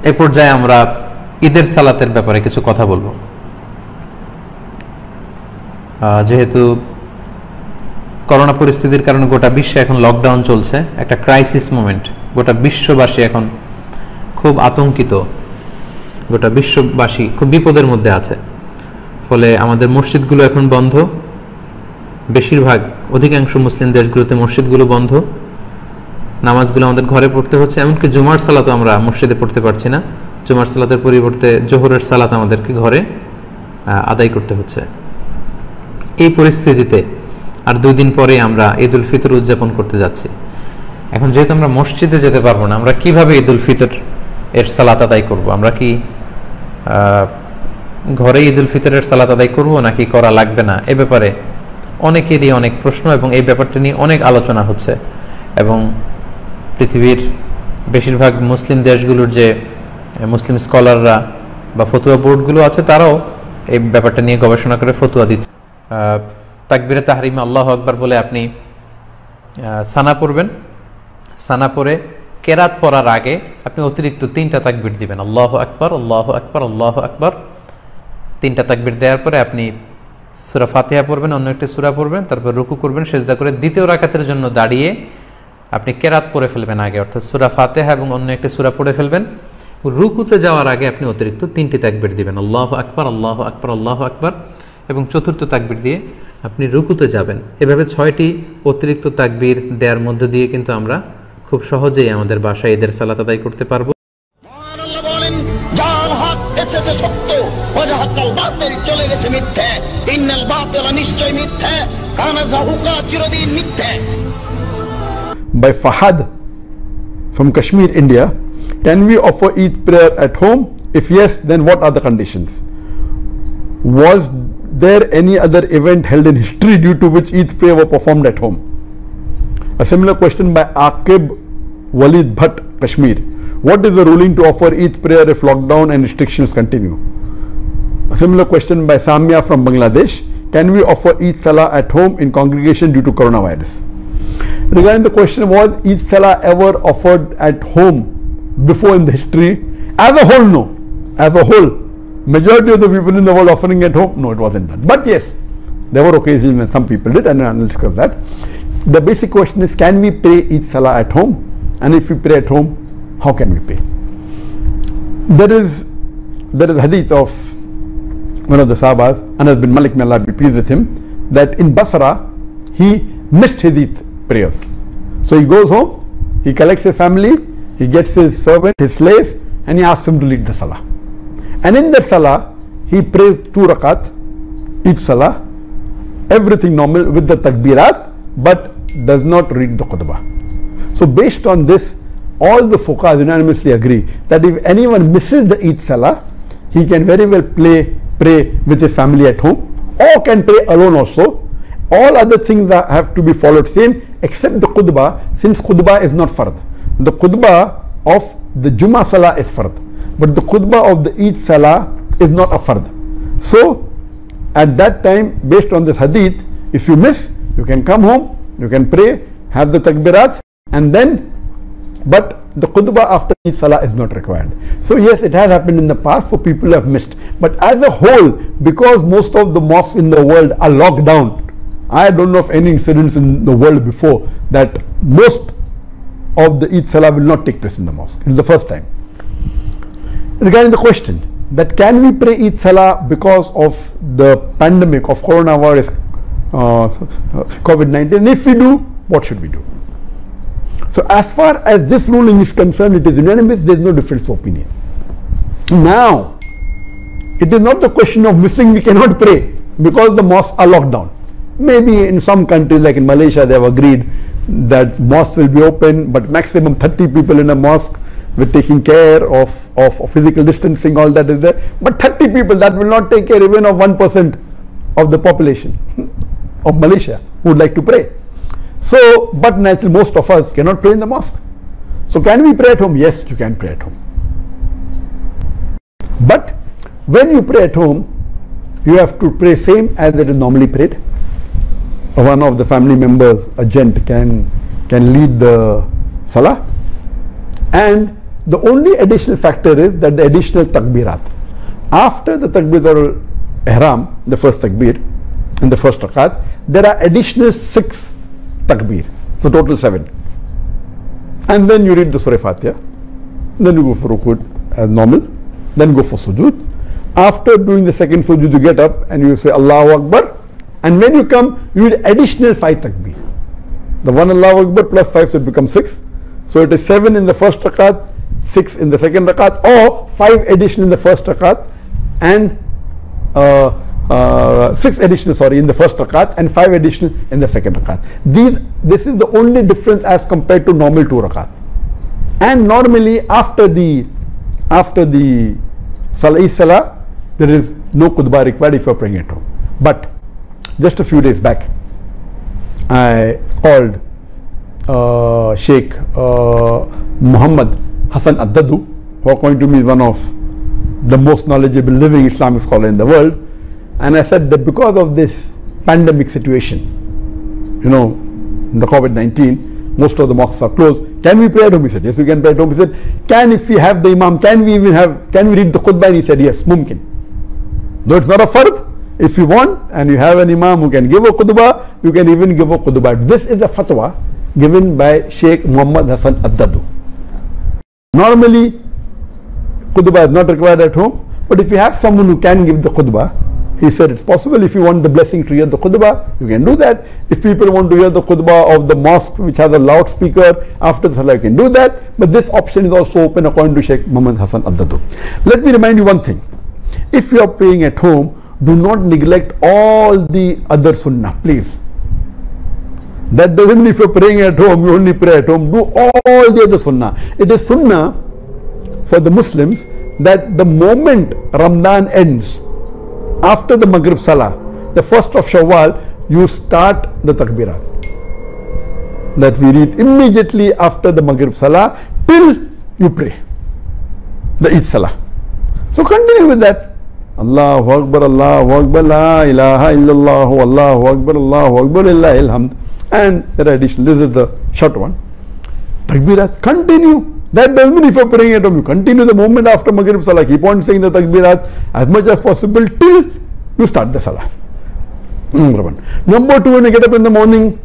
এই পর্যায়ে আমরা ঈদের সালাতের ব্যাপারে কিছু কথা বলবো। যেহেতু করোনা পরিস্থিতির কারণে গোটা বিশ্বে এখন লকডাউন চলছে, একটা ক্রাইসিস মোমেন্ট, গোটা বিশ্ববাসী এখন খুব আতঙ্কিত, গোটা বিশ্ববাসী খুব বিপদের মধ্যে আছে। ফলে আমাদের মসজিদগুলো এখন বন্ধ, বেশিরভাগ অধিকাংশ মুসলিম দেশগুলোতে মসজিদগুলো বন্ধ, নামাজগুলো আমাদের ঘরে পড়তে হচ্ছে। এমনকি জুমার সালাতও আমরা মসজিদে পড়তে পারছি না, জুমার সালাতের পরিবর্তে জোহরের সালাত আমাদেরকে ঘরে আদায় করতে হচ্ছে। এই পরিস্থিতিতে আর 2 দিন পরে আমরা ঈদ উল ফিতর উদযাপন করতে যাচ্ছি। এখন যেহেতু আমরা মসজিদে যেতে পারবো না, আমরা কিভাবে ঈদ উল ফিতর এর সালাত আদায় করব? আমরা কি ঘরে ঈদ উল ফিতরের সালাত আদায় করব নাকি করা লাগবে না? এ ব্যাপারে অনেকেরই অনেক প্রশ্ন এবং এই ব্যাপারটা নিয়ে অনেক আলোচনা হচ্ছে। এবং পৃথিবীর বেশিরভাগ মুসলিম দেশগুলোর যে মুসলিম স্কলাররা বা ফতুয়া বোর্ডগুলো আছে, তারাও এই ব্যাপারটা নিয়ে গবেষণা করে ফতুয়া দিচ্ছে। তাকবীরে তাহরিমে আল্লাহু আকবার বলে আপনি সানা পড়বেন, সানা পড়ে কেরাত পড়ার আগে আপনি অতিরিক্ত 3টা তাকবীর দিবেন, আল্লাহু আকবার আল্লাহু আকবার আল্লাহু আকবার। 3টা তাকবীর দেওয়ার পরে আপনি সূরা ফাতিহা পড়বেন, অন্য একটি সূরা পড়বেন, তারপর রুকু করবেন, সিজদা করে দ্বিতীয় রাকাতের জন্য দাঁড়িয়ে আপনি কেরাত পড়ে ফেলবেন আগে, অর্থাৎ সূরা ফাতিহা এবং অন্য একটি সূরা পড়ে ফেলবেন। রুকুতে যাওয়ার আগে আপনি অতিরিক্ত 3টি তাকবীর দিবেন, আল্লাহু আকবার আল্লাহু আকবার আল্লাহু আকবার, এবং চতুর্থ তাকবীর দিয়ে আপনি রুকুতে যাবেন। এভাবে 6টি অতিরিক্ত তাকবীর দেওয়ার মধ্য দিয়ে কিন্তু আমরা খুব সহজেই আমাদের বাসায় ঈদের সালাত আদায় করতে পারবো। By Fahad from Kashmir, India. Can we offer Eid prayer at home? If yes, then what are the conditions? Was there any other event held in history due to which Eid prayer were performed at home? A similar question by Aqib Walid Bhatt, Kashmir. What is the ruling to offer Eid prayer if lockdown and restrictions continue? A similar question by Samia from Bangladesh. Can we offer Eid Salah at home in congregation due to coronavirus? Regarding the question, was Eid Salah ever offered at home before in the history? As a whole, no. As a whole, majority of the people in the world offering at home, no, it wasn't done. But yes, there were occasions when some people did, and I'll discuss that. The basic question is, can we pray Eid Salah at home? And if we pray at home, how can we pray? There is hadith of one of the Sahabas, Anas bin Malik, may Allah be pleased with him, that in Basra, he missed his Eid prayers. So he goes home, he collects his family, he gets his servant, his slave, and he asks him to lead the Salah. And in that Salah, he prays 2 rakat, each Salah, everything normal with the takbirat, but does not read the khutbah. So based on this, all the fuqahas unanimously agree that if anyone misses the Eid Salah, he can very well pray with his family at home, or can pray alone also. All other things that have to be followed same, except the khutbah, since khutbah is not fard. The khutbah of the Jummah Salah is fard, but the khutbah of the Eid Salah is not a fard. So at that time, based on this hadith, if you miss, you can come home, you can pray, have the takbirat, and then, but the khutbah after Eid Salah is not required. So yes, it has happened in the past for people who have missed, but as a whole, because most of the mosques in the world are locked down, I don't know of any incidents in the world before that most of the Eid Salah will not take place in the mosque. It's the first time. Regarding the question that can we pray Eid Salah because of the pandemic of coronavirus, COVID-19, if we do, what should we do? So as far as this ruling is concerned, it is unanimous, there is no difference of opinion. Now, it is not the question of missing, we cannot pray because the mosques are locked down. Maybe in some countries like in Malaysia, they have agreed that mosques will be open, but maximum 30 people in a mosque with taking care of physical distancing, all that is there. But 30 people, that will not take care even of 1% of the population of Malaysia who would like to pray. So, but naturally most of us cannot pray in the mosque. So can we pray at home? Yes, you can pray at home. But when you pray at home, you have to pray same as it is normally prayed. One of the family members, a gent, can lead the Salah, and The only additional factor is that the additional takbirat. After the takbir al-ihram, the first takbir, in the first rakat, there are additional 6 takbir, so total 7. And then you read the Surah Fatiha, then you go for rukud as normal, then go for sujood. After doing the second sujood, you get up and you say Allahu Akbar, and when you come, you read additional 5 takbir. The one Allahu Akbar plus 5, so it becomes 6. So it is 7 in the first rakat, 6 in the second rakat, or 5 additional in the first rakat, and 6 additional, sorry, in the first rakat, and 5 additional in the second rakat. This is the only difference as compared to normal 2 rakat. And normally after the Salah, there is no khutbah required if you are praying at home. But just a few days back, I called Sheikh Muhammad Hassan Addadu, who according to me is one of the most knowledgeable living Islamic scholar in the world, and I said that because of this pandemic situation, you know, the COVID-19, most of the mosques are closed. Can we pray at home? He said, yes, we can pray at home. He said, if we have the imam, can we read the khutbah? And he said, yes, mumkin. Though it's not a fard, if you want and you have an imam who can give a khutbah, you can even give a khutbah. This is a fatwa given by Sheikh Muhammad Hassan Addadu. Normally, khutbah is not required at home, but if you have someone who can give the khutbah, he said it's possible. If you want the blessing to hear the khutbah, you can do that. If people want to hear the khutbah of the mosque which has a loudspeaker after the salah, you can do that. But this option is also open according to Sheikh Muhammad Hassan Addadu. Let me remind you one thing. If you are praying at home, do not neglect all the other sunnah, please. That doesn't mean if you are praying at home, you only pray at home. Do all the other sunnah. It is sunnah for the Muslims that the moment Ramadan ends, after the Maghrib Salah, the 1st of Shawwal, you start the takbirat. That we read immediately after the Maghrib Salah till you pray the Eid Salah. So continue with that. Allahu Akbar, La ilaha illallah, Allahu Akbar, Lillahi alhamd. And there are additional, this is the short one. Takbirat, continue. That doesn't mean if you are praying at home, you continue the moment after Maghrib Salah. Keep on saying the takbirat as much as possible till you start the Salah. Number 1. Number 2, when you get up in the morning,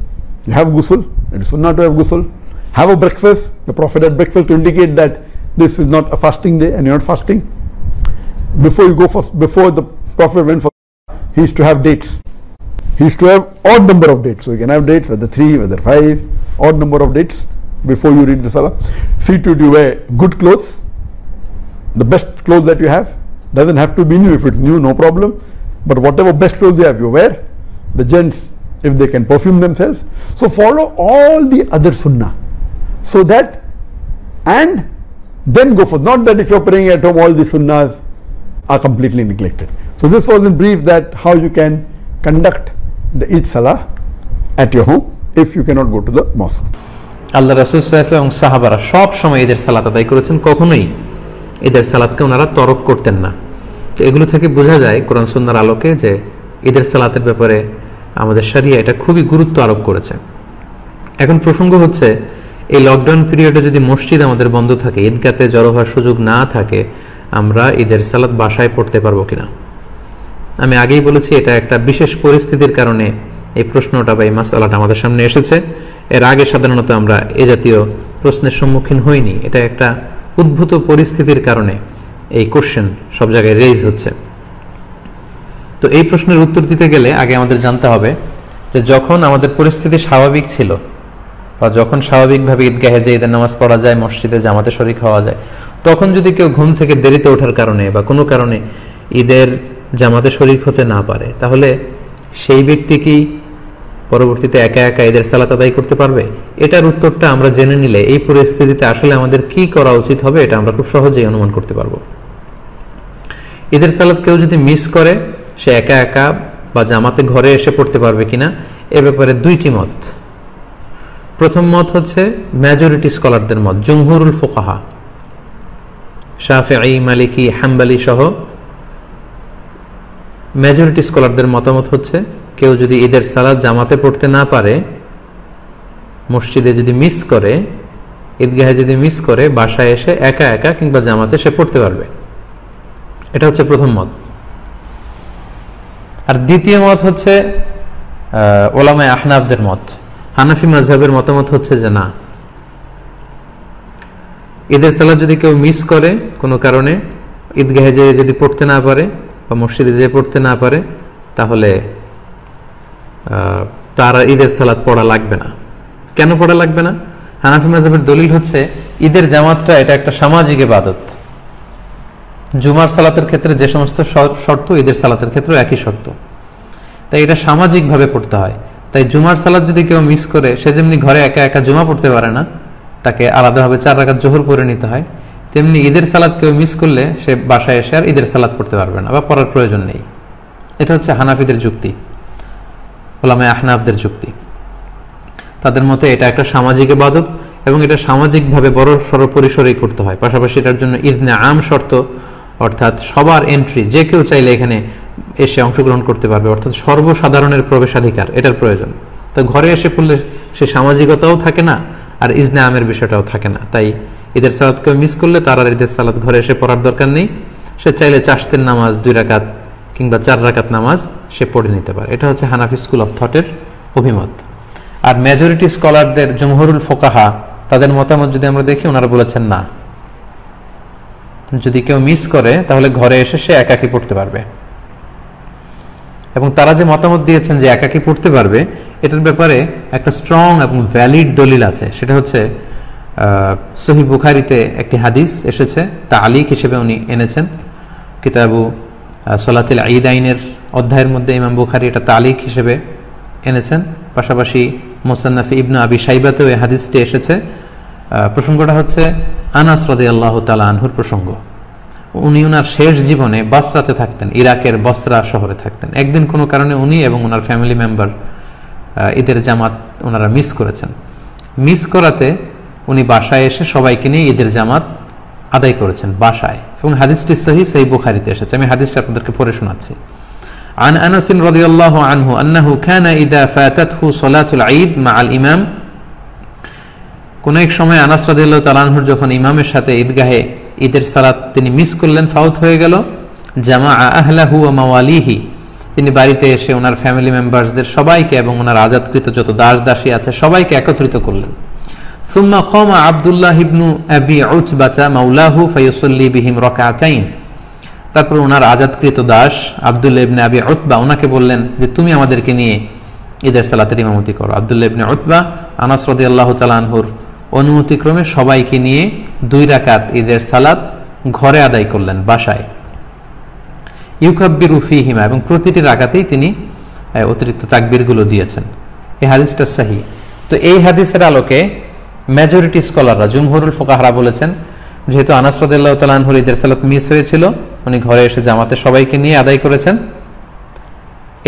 you have ghusl. It is sunnah to have ghusl. Have a breakfast. The Prophet had breakfast to indicate that this is not a fasting day and you are not fasting. Before the Prophet went for, he used to have dates. He used to have odd number of dates. So you can have dates, whether 3, whether 5, odd number of dates before you read the Salah. See to it you wear good clothes, the best clothes that you have. Doesn't have to be new. If it's new, no problem. But whatever best clothes you have, you wear. The gents, if they can perfume themselves. So follow all the other sunnah. So that, and then go for, not that if you're praying at home, all the sunnahs are completely neglected. So this was in brief that how you can conduct the Eid Salah at your home if you cannot go to the mosque. আল্লাহ রাসূল সাল্লাল্লাহু আলাইহি ওয়াসাল্লাম এবং সাহাবারা সব সময় ঈদের সালাত আদায় করেছেন, কখনোই ঈদের সালাতকে ওনারা তরক করতেন না। তো এগুলো থেকে বোঝা যায় কোরআন সুন্নাহর আলোকে যে ঈদের সালাতের ব্যাপারে আমাদের শরিয়া এটা খুবই গুরুত্ব আরোপ করেছে। এখন প্রসঙ্গ হচ্ছে এই লকডাউন পিরিয়ডে যদি মসজিদ আমাদের বন্ধ থাকে, ঈদগাতে জড়ো হওয়ার সুযোগ না থাকে, আমরা ঈদের সালাত বাসায় পড়তে পারবো কিনা। আমি আগেই বলেছি এটা একটা বিশেষ পরিস্থিতির কারণে এই প্রশ্নটা বা এই মাসআলাটা আমাদের সামনে এসেছে। এর আগে সাধারণত আমরা এ জাতীয় প্রশ্নের সম্মুখীন হইনি। এটা একটা উদ্ভূত পরিস্থিতির কারণে এই কোশ্চেন সব জায়গায় রেইজ হচ্ছে। তো এই প্রশ্নের উত্তর দিতে গেলে আগে আমাদের জানতে হবে যে যখন আমাদের পরিস্থিতি স্বাভাবিক ছিল বা যখন স্বাভাবিকভাবে ঈদগাহে যে ঈদের নামাজ পড়া যায়, মসজিদে জামাতে শরীক হওয়া যায়, তখন যদি কেউ ঘুম থেকে দেরিতে ওঠার কারণে বা কোনো কারণে ঈদের জামাতে শরীক হতে না পারে, তাহলে সেই ব্যক্তি কি পরবর্তীতে একা একা ঈদের সালাত আদায় করতে পারবে? এটার উত্তরটা আমরা জেনে নিলে এই পরিস্থিতিতে আসলে আমাদের কি করা উচিত হবে এটা আমরা খুব সহজেই অনুমান করতে পারবো। ঈদের সালাত কেউ যদি মিস করে, সে একা একা বা জামাতে ঘরে এসে পড়তে পারবে কিনা, এ ব্যাপারে দুইটি মত। প্রথম মত হচ্ছে মেজরিটি স্কলারদের মত, জুমহুরুল ফুকাহা, শাফিঈ, মালিকি, হাম্বলি সহ মেজরিটি স্কলারদের মতামত হচ্ছে কেউ যদি ঈদের সালাত জামাতে পড়তে না পারে, মসজিদে যদি মিস করে, ঈদগাহে যদি মিস করে বাসায় এসে একা একা কিংবা জামাতে সে পড়তে পারবে। এটা হচ্ছে প্রথম মত। আর দ্বিতীয় মত হচ্ছে ওলামায়ে আহনাফদের মত। হানাফি মাযহাবের মতামত হচ্ছে যে না, ঈদের সালাত যদি কেউ মিস করে কোনো কারণে, ঈদগাহে যেয়ে যদি পড়তে না পারে বা মসজিদে যেয়ে পড়তে না পারে, তাহলে তার ঈদের সালাত পড়া লাগবে না। কেন পড়া লাগবে না? হানাফি মাযহাবের দলিল হচ্ছে ঈদের জামাতটা এটা একটা সামাজিক ইবাদত। জুমার সালাতের ক্ষেত্রে যে সমস্ত শর্ত, ঈদের সালাতের ক্ষেত্রে একই শর্ত, তাই এটা সামাজিকভাবে পড়তে হয়। তাই জুমার সালাত যদি কেউ মিস করে, সে যেমনি ঘরে একা একা জুমা পড়তে পারে না, তাকে আলাদাভাবে 4 রাকাত জোহর পড়ে নিতে হয়, তেমনি ঈদের সালাত কেউ মিস করলে সে বাসায় এসে আর ঈদের সালাত পড়তে পারবে না বা পড়ার প্রয়োজন নেই। এটা হচ্ছে হানাফিদের যুক্তি, ওলামায়ে আহনাফদের যুক্তি। তাদের মতে এটা একটা সামাজিক ইবাদত এবং এটা সামাজিকভাবে বড় সড় পরিসরেই করতে হয়। পাশাপাশি এটার জন্য ইজনে আম শর্ত, অর্থাৎ সবার এন্ট্রি, যে কেউ চাইলে এখানে এসে অংশগ্রহণ করতে পারবে, অর্থাৎ সর্বসাধারণের প্রবেশাধিকার, এটার প্রয়োজন। তো ঘরে এসে পড়লে সে সামাজিকতাও থাকে না আর ইজনে আমের বিষয়টাও থাকে না। তাই ঈদের সালাত কেউ মিস করলে তার আর ঈদের সালাত ঘরে এসে পড়ার দরকার নেই। সে চাইলে চাশতের নামাজ 2 রাকাত কিংবা 4 রাকাত নামাজ সে পড়ে নিতে পারে। এটা হচ্ছে হানাফি স্কুল অফ থটের অভিমত। আর মেজরিটি স্কলারদের, জমহুরুল ফোকাহা, তাদের মতামত যদি আমরা দেখি, ওনারা বলেছেন না, যদি কেউ মিস করে তাহলে ঘরে এসে সে একাকী পড়তে পারবে। এবং তারা যে মতামত দিয়েছেন যে একাকী পড়তে পারবে, এটার ব্যাপারে একটা স্ট্রং এবং ভ্যালিড দলিল আছে। সেটা হচ্ছে সহিহ বুখারীতে একটি হাদিস এসেছে, তালিক হিসেবে উনি এনেছেন কিতাবু সলাতুল ঈদাইনের অধ্যায়ের মধ্যে। ইমাম বুখারী এটা তালিক হিসেবে এনেছেন। পাশাপাশি মুসান্নাফে ইবনে আবি শাইবাতেও এই হাদিসটি এসেছে। প্রসঙ্গটা হচ্ছে আনাস রাদিয়াল্লাহু তাআলা আনহুর প্রসঙ্গ। উনি ওনার শেষ জীবনে বাসরাতে থাকতেন, ইরাকের বসরা শহরে থাকতেন। একদিন কোনো কারণে উনি এবং ওনার ফ্যামিলি মেম্বার ঈদের জামাত ওনারা মিস করেছেন। মিস করাতে উনি বাসায় এসে সবাইকে নিয়ে ঈদের জামাত আদায় করেছেন বাসায়, এবং হাদিসটি সহিহ বুখারীতে এসেছে। আমি হাদিসটা আপনাদেরকে পড়ে শোনাচ্ছি। عن أنس رضي الله عنه أنه كان إذا فاتته صلاة العيد مع الإمام, কোন এক সময় আনাস রাদিয়াল্লাহু তাআলা আনহু যখন ইমামের সাথে ঈদগাহে ঈদের সালাত তিনি মিস করলেন, ফাউত হয়ে গেল, জামা আহলাহু ওয়া মাওয়ালিহি, তিনি বাড়িতে এসে ওনার ফ্যামিলি মেম্বারসদের সবাইকে এবং ওনার আজাদকৃত যত দাস দাসী আছে সবাইকে একত্রিত করলেন। সুম্মা কামা আব্দুল্লাহ ইবনু আবি উতবাতা মাওলাহু ফায়ুসাল্লি বিহিম রাকাতাইন, তারপর ওনার আজাদকৃত দাস আব্দুল্লাহ ইবনে আবি উতবা ওনাকে বললেন যে তুমি আমাদেরকে নিয়ে ঈদের সালাতের ইমামতি করো। আব্দুল্লাহ ইবনে উতবা আনাস রাদিয়াল্লাহু তাআলা আনহুর অনুমতিক্রমে সবাইকে নিয়ে 2 রাকাত ঈদের সালাত ঘরে আদায় করলেন বাসায়। ইউকাব্বিরু ফীহিমা, এবং প্রতিটি রাকাতেই তিনি অতিরিক্ত তাকবীরগুলো দিয়েছেন। এই হাদিসটা সহিহ। তো এই হাদিসের আলোকে মেজরিটি স্কলাররা, জুমহুরুল ফুকাহারা বলেছেন, যেহেতু আনাস রাদিয়াল্লাহু তাআলা আনহুর ঈদের সালাত মিস হয়েছিল, উনি ঘরে এসে জামাতে সবাইকে নিয়ে আদায় করেছেন।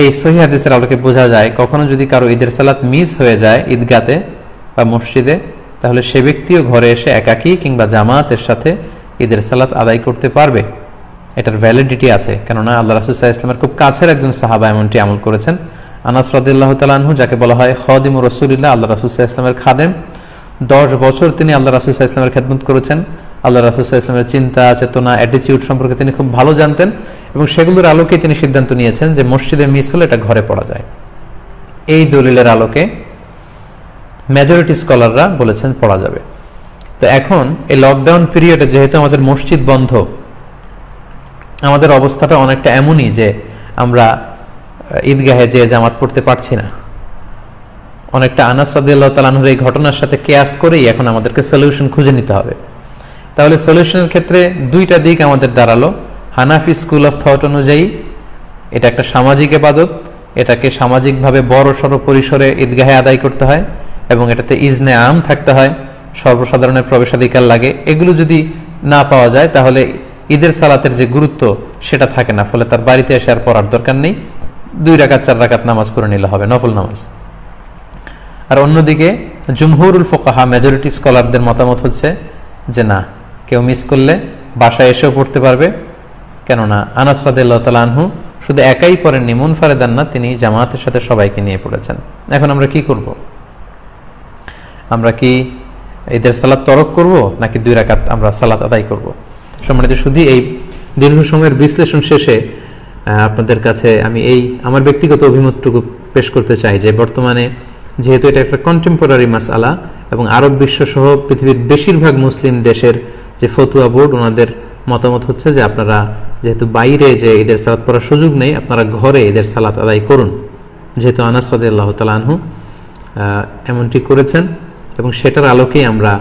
এই সহিহ হাদিসের আলোকে বোঝা যায় কখনো যদি কারো ঈদের সালাত মিস হয়ে যায় ঈদগাতে বা মসজিদে, তাহলে সে ব্যক্তিও ঘরে এসে একাকী কিংবা জামাতের সাথে ঈদের সালাত আদায় করতে পারবে। এটার ভ্যালিডিটি আছে, কেননা আল্লাহ রাসূল সাল্লাল্লাহু আলাইহি ওয়াসাল্লামের খুব কাছের একজন সাহাবা এমনটি আমল করেছেন। আনাস রাদিয়াল্লাহু তাআলা আনহু, যাকে বলা হয় খাদিমুর রাসূলিল্লাহ, আল্লাহ রাসূল সাল্লাল্লাহু আলাইহি ওয়াসাল্লামের খাদেম, 10 বছর তিনি আল্লাহ রাসূল সাল্লাল্লাহু আলাইহি ওয়াসাল্লামের খেদমত করেছেন। আল্লাহ রাসূল সাল্লাল্লাহু আলাইহি ওয়াসাল্লামের চিন্তা, চেতনা, অ্যাটিটিউড সম্পর্কে তিনি খুব ভালো জানতেন, এবং সেগুলোর আলোকে তিনি সিদ্ধান্ত নিয়েছেন যে মসজিদে মিস হলে এটা ঘরে পড়া যায়। এই দলিলের আলোকে মেজরিটি স্কলাররা বলেছেন পড়া যাবে। তো এখন এই লকডাউন পিরিয়ডে যেহেতু আমাদের মসজিদ বন্ধ, আমাদের অবস্থাটা অনেকটা এমনই যে আমরা ঈদগাহে যে জামাত পড়তে পারছি না। অনেকটা আনাস রাদিয়াল্লাহু তাআলা আনহুর এই ঘটনার সাথে কিয়াস করেই এখন আমাদেরকে সলিউশন খুঁজে নিতে হবে। তাহলে সলিউশনের ক্ষেত্রে 2টা দিক আমাদের দাঁড়ালো। হানাফি স্কুল অফ থট অনুযায়ী এটা একটা সামাজিক ইবাদত, এটাকে সামাজিকভাবে বড় সড় পরিসরে ঈদগাহে আদায় করতে হয় এবং এটাতে ইজনে আম থাকতে হয়, সর্বসাধারণের প্রবেশাধিকার লাগে। এগুলো যদি না পাওয়া যায় তাহলে ঈদের সালাতের যে গুরুত্ব সেটা থাকে না, ফলে তার বাড়িতে এসে আর পড়ার দরকার নেই, 2 রাকাত 4 রাকাত নামাজ পড়ে নিলে হবে, নফল নামাজ। আর অন্যদিকে জুমহুরুল ফুকাহা, মেজরিটি স্কলারদের মতামত হচ্ছে যে না, কেউ মিস করলে বাসায় এসেও পড়তে পারবে, কেননা আনাস রাদিয়াল্লাহু তাআলা আনহু শুধু একাই পড়েননি, মুনফারিদান না, তিনি জামাতের সাথে সবাইকে নিয়ে পড়েছেন। এখন আমরা কি করব? আমরা কি ঈদের সালাত তরক করব নাকি 2 রাকাত আমরা সালাত আদায় করব। সম্মানিত শুধু এই দীর্ঘ সময়ের বিশ্লেষণ শেষে আপনাদের কাছে আমি আমার ব্যক্তিগত অভিমতটুকু পেশ করতে চাই যে বর্তমানে যেহেতু এটা একটা কন্টেম্পোরারি মাসআলা এবং আরব বিশ্ব সহ পৃথিবীর বেশিরভাগ মুসলিম দেশের যে ফতোয়া বোর্ড ওনাদের মতামত হচ্ছে যে আপনারা যেহেতু বাইরে যে ঈদের সালাত পড়ার সুযোগ নেই, আপনারা ঘরে ঈদের সালাত আদায় করুন। যেহেতু আনাস রাদিয়াল্লাহু তাআলা আনহু এমনটি করেছেন এবং সেটার আলোকেই আমরা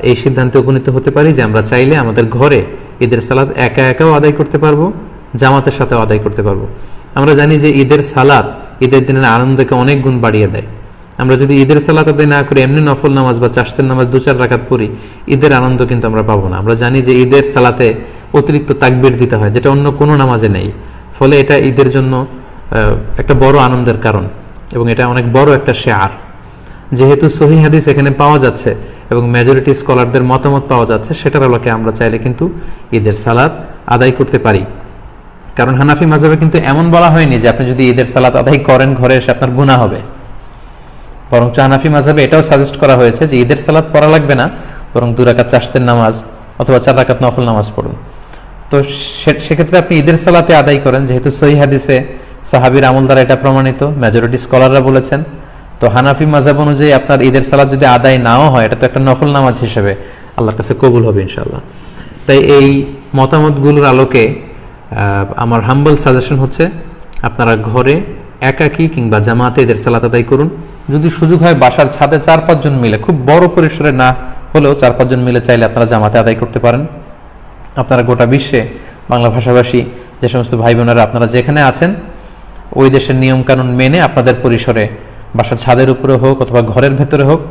এই সিদ্ধান্তে উপনীত হতে পারি যে আমরা চাইলে আমাদের ঘরে ঈদের সালাত একা একাও আদায় করতে পারবো, জামাতের সাথেও আদায় করতে পারবো। আমরা জানি যে ঈদের সালাত ঈদের দিনের আনন্দকে অনেক গুণ বাড়িয়ে দেয়। আমরা যদি ঈদের সালাত আদায় না করি এমনি নফল নামাজ বা চাশতের নামাজ 2-4 রাকাত পড়ি, ঈদের আনন্দ কিন্তু আমরা পাবো না। আমরা জানি যে ঈদের সালাতে অতিরিক্ত তাকবীর দিতে হয়, যেটা অন্য কোনো নামাজে নেই। ফলে এটা ঈদের জন্য একটা বড় আনন্দের কারণ এবং এটা অনেক বড় একটা শেয়ার। যেহেতু সহিহ হাদিস এখানে পাওয়া যাচ্ছে এবং মেজরিটি স্কলারদের মতামত পাওয়া যাচ্ছে, সেটার আলোকে আমরা চাইলে কিন্তু ঈদের সালাত আদায় করতে পারি। কারণ হানাফি মাযহাবে কিন্তু এমন বলা হয়নি যে আপনি যদি ঈদের সালাত আদায় করেন ঘরে এসে আপনার গুনাহ হবে, বরং হানাফি মাযহাবে এটাও সাজেস্ট করা হয়েছে যে ঈদের সালাত পড়া লাগবে না, বরং 2 রাকাত চাশতের নামাজ অথবা 4 রাকাত নফল নামাজ পড়ুন। তো সেক্ষেত্রে আপনি ঈদের সালাতে আদায় করেন, যেহেতু সহিহ হাদিসে সাহাবীর আমল দ্বারা এটা প্রমাণিত, মেজরিটি স্কলাররা বলেছেন। তো হানাফি মাযহাব অনুযায়ী আপনার ঈদের সালাত যদি আদায় নাও হয়, এটা তো একটা নফল নামাজ হিসেবে আল্লাহর কাছে কবুল হবে ইনশাআল্লাহ। তাই এই মতামতগুলোর আলোকে আমার হাম্বল সাজেশন হচ্ছে আপনারা ঘরে একাকী কিংবা জামাতে ঈদের সালাত আদায় করুন। যদি সুযোগ হয় বাসার ছাদে 4-5 জন মিলে, খুব বড় পরিসরে না হলেও 4-5 জন মিলে চাইলে আপনারা জামাতে আদায় করতে পারেন। আপনারা গোটা বিশ্বে বাংলা ভাষাভাষী যে সমস্ত ভাই বোনেরা আপনারা যেখানে আছেন, ওই দেশের নিয়মকানুন মেনে আপনাদের পরিসরে বাসার ছাদের উপরে হোক অথবা ঘরের ভেতরে হোক,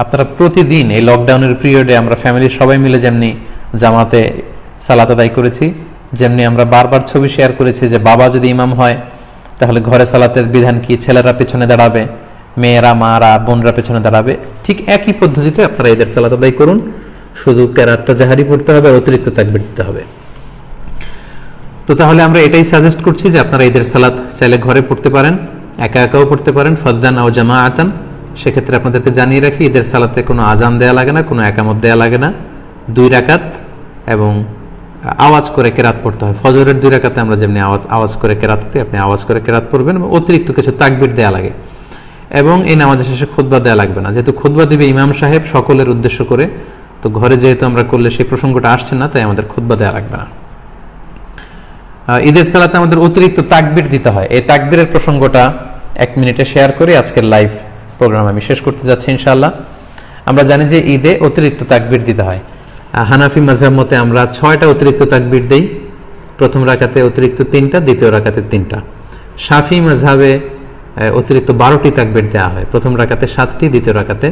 আপনারা প্রতিদিন এই লকডাউনের পিরিয়ডে আমরা ফ্যামিলির সবাই মিলে যেমনি জামাতে সালাত আদায় করেছি, যেমনি আমরা বারবার ছবি শেয়ার করেছি যে বাবা যদি ইমাম হয় তাহলে ঘরে সালাতের বিধান কি, ছেলেরা পেছনে দাঁড়াবে, মেয়েরা মারা বোনরা পেছনে দাঁড়াবে, ঠিক একই পদ্ধতিতে আপনারা ঈদের সালাত আদায় করুন। শুধু কেরাতটা জাহারি পড়তে হবে আর অতিরিক্ত তাকবীর দিতে হবে। তো তাহলে আমরা এটাই সাজেস্ট করছি যে আপনারা ঈদের সালাত চাইলে ঘরে পড়তে পারেন, একা একাও পড়তে পারেন, ফাদদান আও জামাআতান। সেক্ষেত্রে আপনাদেরকে জানিয়ে রাখি ঈদের সালাতে কোনো আজান দেয়া লাগে না, কোনো একামত দেয়া লাগে না। 2 রাকাত এবং আওয়াজ করে কেরাত পড়তে হয়। ফজরের 2 রাকাতে আমরা যেমনি আওয়াজ করে কেরাত করি, আপনি আওয়াজ করে কেরাত পড়বেন এবং অতিরিক্ত কিছু তাকবীর দেয়া লাগে। এবং এই নামাজের শেষে খুতবা দেয়া লাগবে না, যেহেতু খুতবা দিবে ইমাম সাহেব সকলের উদ্দেশ্য করে। তো ঘরে যেহেতু আমরা করলে সেই প্রসঙ্গটা আসছে না, তাই আমাদের খুতবা দেয়া লাগবে না। ঈদের সালাতে আমাদের অতিরিক্ত তাকবীর দিতে হয়। এই তাকবীরের প্রসঙ্গটা 1 মিনিটে শেয়ার করে আজকের লাইভ প্রোগ্রাম আমি শেষ করতে যাচ্ছি ইনশাআল্লাহ। আমরা জানি যে ঈদে অতিরিক্ত তাকবীর দিতে হয়। হানাফি মাযহাব মতে আমরা 6টা অতিরিক্ত তাকবীর দেই। প্রথম রাকাতে অতিরিক্ত 3টা, দ্বিতীয় রাকাতে 3টা। শাফি মাযহাবে অতিরিক্ত 12টি তাকবীর দেওয়া হয়। প্রথম রাকাতে 7টি, দ্বিতীয় রাকাতে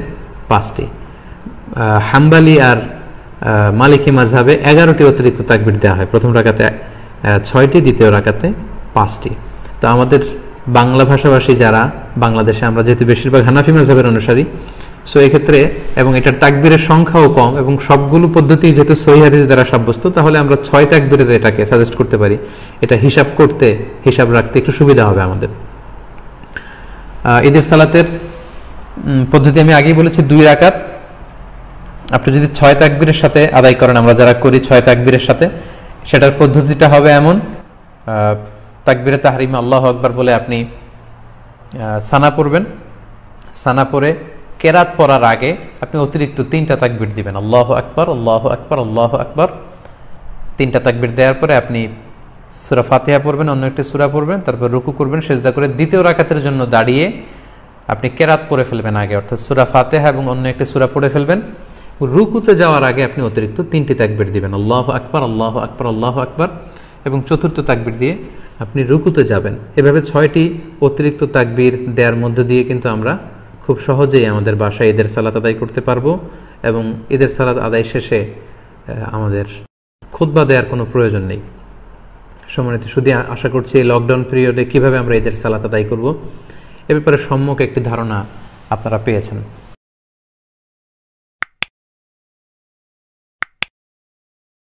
5টি। হাম্বলি আর মালিকি মাযহাবে 11টি অতিরিক্ত তাকবীর দেওয়া হয়। প্রথম রাকাতে 6টি, দ্বিতীয় রাকাতে 5টি। তো আমাদের বাংলা ভাষাভাষী যারা বাংলাদেশে, আমরা যেহেতু বেশিরভাগ হানাফি মাযহাবের অনুসারী, সো এক্ষেত্রে এবং এটার তাকবীরের সংখ্যাও কম এবং সবগুলো পদ্ধতি যেহেতু সহিহ হাদিস দ্বারা সাব্যস্ত, তাহলে আমরা 6 তাকবীরের এটাকে সাজেস্ট করতে পারি। এটা হিসাব রাখতে একটু সুবিধা হবে আমাদের। ঈদের সালাতের পদ্ধতি আমি আগেই বলেছি 2 রাকাত। আপনি যদি 6 তাকবীরের সাথে আদায় করেন, আমরা যারা করি 6 তাকবীরের সাথে, সেটার পদ্ধতিটা হবে এমন: তাকবীরে তাহরিমে আল্লাহু আকবার বলে আপনি সানা পড়বেন। সানা পড়ে কেরাত পড়ার আগে আপনি অতিরিক্ত 3টা তাকবীর দিবেন, আল্লাহু আকবার, আল্লাহু আকবার, আল্লাহু আকবার। 3টা তাকবীর দেওয়ার পরে আপনি সূরা ফাতিহা পড়বেন, অন্য একটি সূরা পড়বেন, তারপর রুকু করবেন, সিজদা করে দ্বিতীয় রাকাতের জন্য দাঁড়িয়ে আপনি কেরাত পড়ে ফেলবেন আগে, অর্থাৎ সূরা ফাতিহা এবং অন্য একটি সূরা পড়ে ফেলবেন। রুকুতে যাওয়ার আগে আপনি অতিরিক্ত 3টি তাকবীর দিবেন, আল্লাহু আকবার, আল্লাহু আকবার, আল্লাহু আকবার, এবং চতুর্থ তাকবীর দিয়ে আপনি রুকুতে যাবেন। এভাবে 6টি অতিরিক্ত তাকবীর দেওয়ার মধ্য দিয়ে কিন্তু আমরা খুব সহজেই আমাদের বাসায় ঈদের সালাত আদায় করতে পারবো এবং ঈদের সালাত আদায় শেষে আমাদের খুতবা দেওয়ার কোনো প্রয়োজন নেই। সম্মানিত শুধু আশা করছি এই লকডাউন পিরিয়ডে কিভাবে আমরা ঈদের সালাত আদায় করব এ ব্যাপারে সম্যক একটি ধারণা আপনারা পেয়েছেন।